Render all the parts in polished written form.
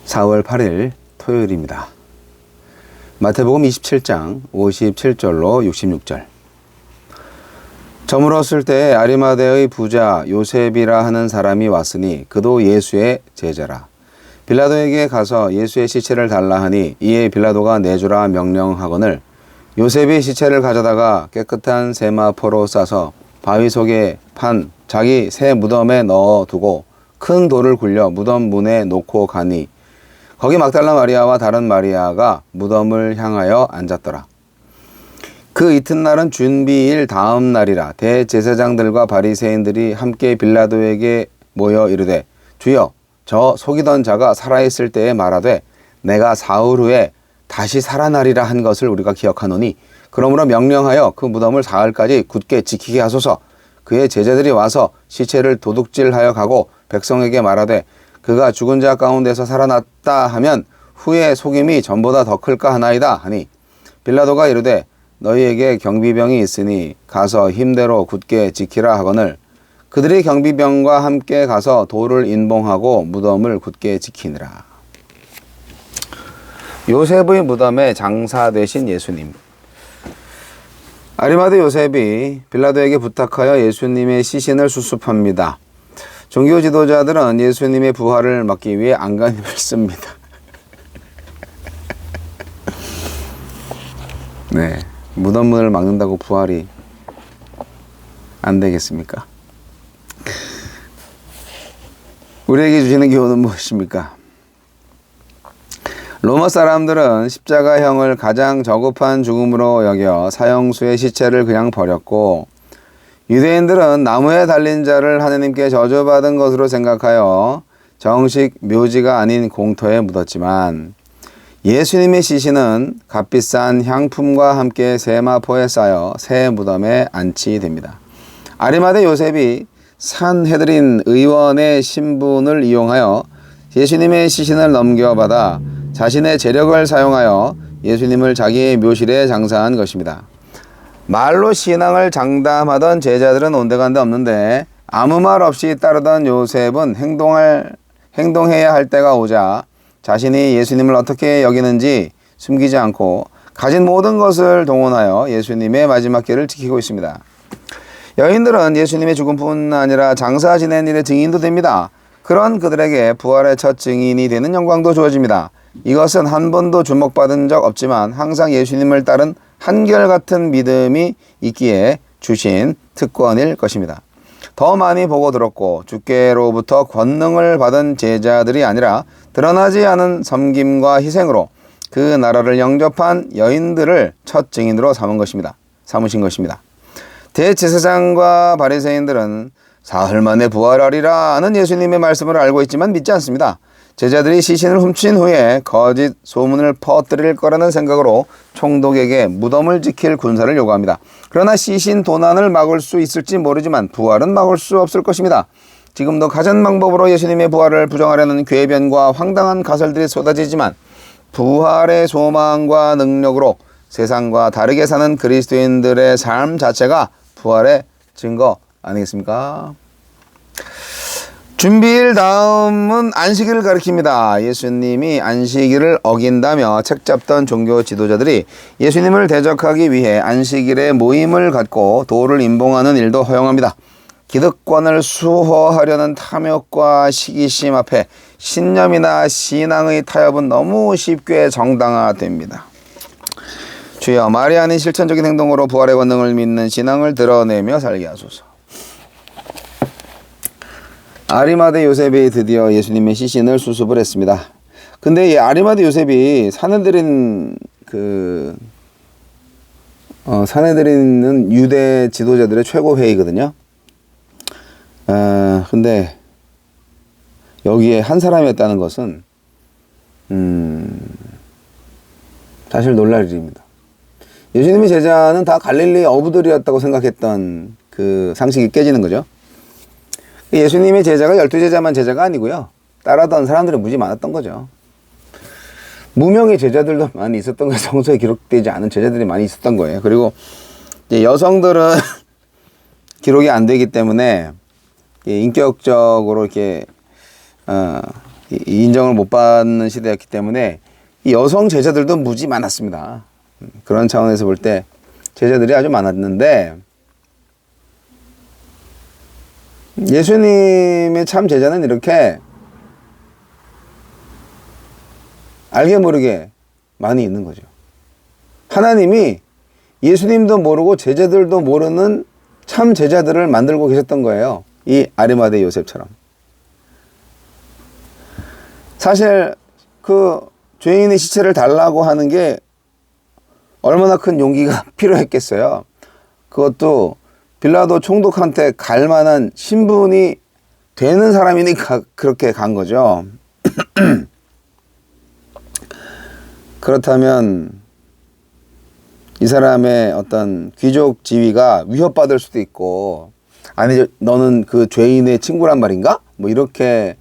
4월 8일 토요일입니다. 마태복음 27장 57절로 66절. 저물었을 때 아리마대의 부자 요셉이라 하는 사람이 왔으니 그도 예수의 제자라. 빌라도에게 가서 예수의 시체를 달라 하니 이에 빌라도가 내주라 명령하거늘 요셉이 시체를 가져다가 깨끗한 세마포로 싸서 바위 속에 판 자기 새 무덤에 넣어두고 큰 돌을 굴려 무덤 문에 놓고 가니 거기 막달라 마리아와 다른 마리아가 무덤을 향하여 앉았더라. 그 이튿날은 준비일 다음 날이라. 대제사장들과 바리새인들이 함께 빌라도에게 모여 이르되 주여, 저 속이던 자가 살아있을 때에 말하되 내가 사흘 후에 다시 살아나리라 한 것을 우리가 기억하노니 그러므로 명령하여 그 무덤을 사흘까지 굳게 지키게 하소서. 그의 제자들이 와서 시체를 도둑질하여 가고 백성에게 말하되 그가 죽은 자 가운데서 살아났다 하면 후에 속임이 전보다 더 클까 하나이다 하니 빌라도가 이르되 너희에게 경비병이 있으니 가서 힘대로 굳게 지키라 하거늘 그들이 경비병과 함께 가서 돌을 인봉하고 무덤을 굳게 지키니라. 요셉의 무덤에 장사되신 예수님. 아리마대 요셉이 빌라도에게 부탁하여 예수님의 시신을 수습합니다. 종교 지도자들은 예수님의 부활을 막기 위해 안간힘을 씁니다. 네, 무덤문을 막는다고 부활이 안 되겠습니까? 우리에게 주시는 교훈은 무엇입니까? 로마 사람들은 십자가형을 가장 저급한 죽음으로 여겨 사형수의 시체를 그냥 버렸고 유대인들은 나무에 달린 자를 하느님께 저주받은 것으로 생각하여 정식 묘지가 아닌 공터에 묻었지만 예수님의 시신은 값비싼 향품과 함께 세마포에 쌓여 새 무덤에 안치됩니다. 아리마대 요셉이 산헤드린 의원의 신분을 이용하여 예수님의 시신을 넘겨받아 자신의 재력을 사용하여 예수님을 자기의 묘실에 장사한 것입니다. 말로 신앙을 장담하던 제자들은 온데간데 없는데 아무 말 없이 따르던 요셉은 행동해야 할 때가 오자 자신이 예수님을 어떻게 여기는지 숨기지 않고 가진 모든 것을 동원하여 예수님의 마지막 길을 지키고 있습니다. 여인들은 예수님의 죽음뿐 아니라 장사 지낸 일의 증인도 됩니다. 그런 그들에게 부활의 첫 증인이 되는 영광도 주어집니다. 이것은 한 번도 주목받은 적 없지만 항상 예수님을 따른 한결같은 믿음이 있기에 주신 특권일 것입니다. 더 많이 보고 들었고 주께로부터 권능을 받은 제자들이 아니라 드러나지 않은 섬김과 희생으로 그 나라를 영접한 여인들을 첫 증인으로 삼으신 것입니다. 대제사장과 바리새인들은 사흘 만에 부활하리라는 예수님의 말씀을 알고 있지만 믿지 않습니다. 제자들이 시신을 훔친 후에 거짓 소문을 퍼뜨릴 거라는 생각으로 총독에게 무덤을 지킬 군사를 요구합니다. 그러나 시신 도난을 막을 수 있을지 모르지만 부활은 막을 수 없을 것입니다. 지금도 가전 방법으로 예수님의 부활을 부정하려는 궤변과 황당한 가설들이 쏟아지지만 부활의 소망과 능력으로 세상과 다르게 사는 그리스도인들의 삶 자체가 부활의 증거 아니겠습니까? 준비일 다음은 안식일을 가리킵니다. 예수님이 안식일을 어긴다며 책잡던 종교 지도자들이 예수님을 대적하기 위해 안식일에 모임을 갖고 돌을 인봉하는 일도 허용합니다. 기득권을 수호하려는 탐욕과 시기심 앞에 신념이나 신앙의 타협은 너무 쉽게 정당화됩니다. 주여, 말이 아닌 실천적인 행동으로 부활의 권능을 믿는 신앙을 드러내며 살게 하소서. 아리마대 요셉이 드디어 예수님의 시신을 수습을 했습니다. 근데 이 아리마대 요셉이 산헤드린은 유대 지도자들의 최고 회의거든요. 근데 여기에 한 사람이었다는 것은 사실 놀랄 일입니다. 예수님의 제자는 다 갈릴리 어부들이었다고 생각했던 그 상식이 깨지는 거죠. 예수님의 제자가 12제자만 제자가 아니고요. 따라던 사람들이 무지 많았던 거죠. 무명의 제자들도 많이 있었던 거예요. 성서에 기록되지 않은 제자들이 많이 있었던 거예요. 그리고 이제 여성들은 기록이 안 되기 때문에 인격적으로 이렇게 인정을 못 받는 시대였기 때문에 이 여성 제자들도 무지 많았습니다. 그런 차원에서 볼 때 제자들이 아주 많았는데, 예수님의 참 제자는 이렇게 알게 모르게 많이 있는 거죠. 하나님이 예수님도 모르고 제자들도 모르는 참 제자들을 만들고 계셨던 거예요. 이 아리마대 요셉처럼. 사실 그 죄인의 시체를 달라고 하는 게 얼마나 큰 용기가 필요했겠어요. 그것도 빌라도 총독한테 갈 만한 신분이 되는 사람이니까 그렇게 간 거죠. 그렇다면 이 사람의 어떤 귀족 지위가 위협받을 수도 있고, 아니 너는 그 죄인의 친구란 말인가? 뭐 이렇게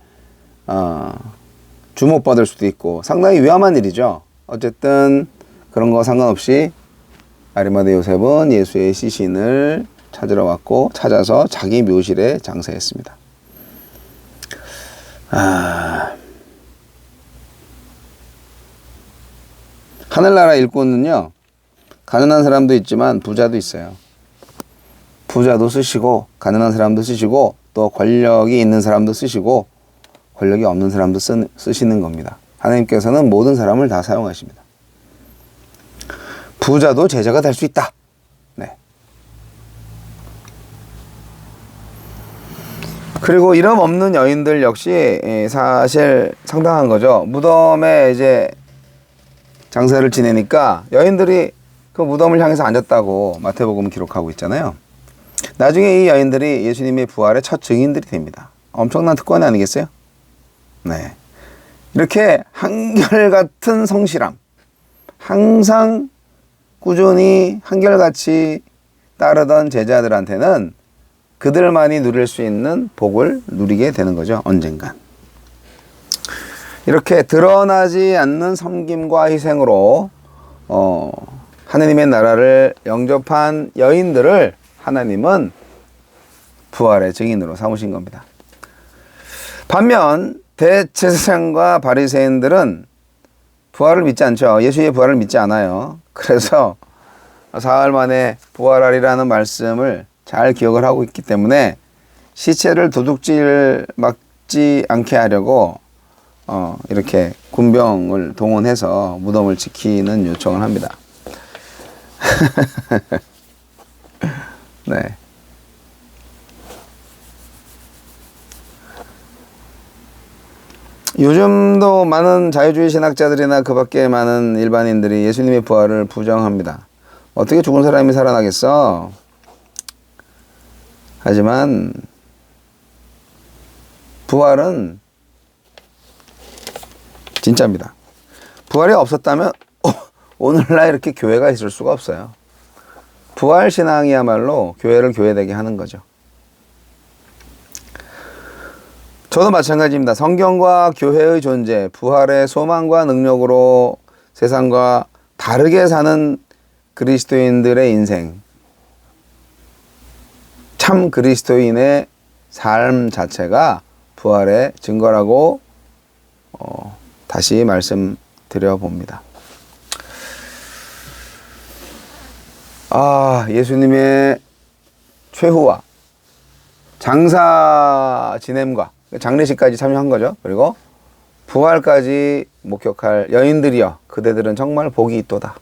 주목받을 수도 있고 상당히 위험한 일이죠. 어쨌든 그런 거 상관없이 아리마대 요셉은 예수의 시신을 찾으러 왔고, 찾아서 자기 묘실에 장사했습니다. 하늘나라 일꾼은요, 가난한 사람도 있지만 부자도 있어요. 부자도 쓰시고 가난한 사람도 쓰시고 또 권력이 있는 사람도 쓰시고 권력이 없는 사람도 쓰시는 겁니다. 하나님께서는 모든 사람을 다 사용하십니다. 부자도 제자가 될 수 있다. 네. 그리고 이름 없는 여인들 역시 사실 상당한 거죠. 무덤에 이제 장사를 지내니까 여인들이 그 무덤을 향해서 앉았다고 마태복음 기록하고 있잖아요. 나중에 이 여인들이 예수님의 부활의 첫 증인들이 됩니다. 엄청난 특권 아니겠어요? 네. 이렇게 한결같은 성실함, 항상 꾸준히 한결같이 따르던 제자들한테는 그들만이 누릴 수 있는 복을 누리게 되는 거죠. 언젠간. 이렇게 드러나지 않는 섬김과 희생으로 하느님의 나라를 영접한 여인들을 하나님은 부활의 증인으로 삼으신 겁니다. 반면 대제사장과 바리새인들은 부활을 믿지 않죠. 예수의 부활을 믿지 않아요. 그래서 사흘 만에 부활하리라는 말씀을 잘 기억을 하고 있기 때문에 시체를 도둑질 막지 않게 하려고 이렇게 군병을 동원해서 무덤을 지키는 요청을 합니다. 네. 요즘도 많은 자유주의 신학자들이나 그 밖에 많은 일반인들이 예수님의 부활을 부정합니다. 어떻게 죽은 사람이 살아나겠어? 하지만 부활은 진짜입니다. 부활이 없었다면 오늘날 이렇게 교회가 있을 수가 없어요. 부활 신앙이야말로 교회를 교회되게 하는 거죠. 저도 마찬가지입니다. 성경과 교회의 존재, 부활의 소망과 능력으로 세상과 다르게 사는 그리스도인들의 인생, 참 그리스도인의 삶 자체가 부활의 증거라고 다시 말씀드려 봅니다. 예수님의 최후와 장사 지냄과 장례식까지 참여한 거죠. 그리고 부활까지 목격할 여인들이여, 그대들은 정말 복이 있도다.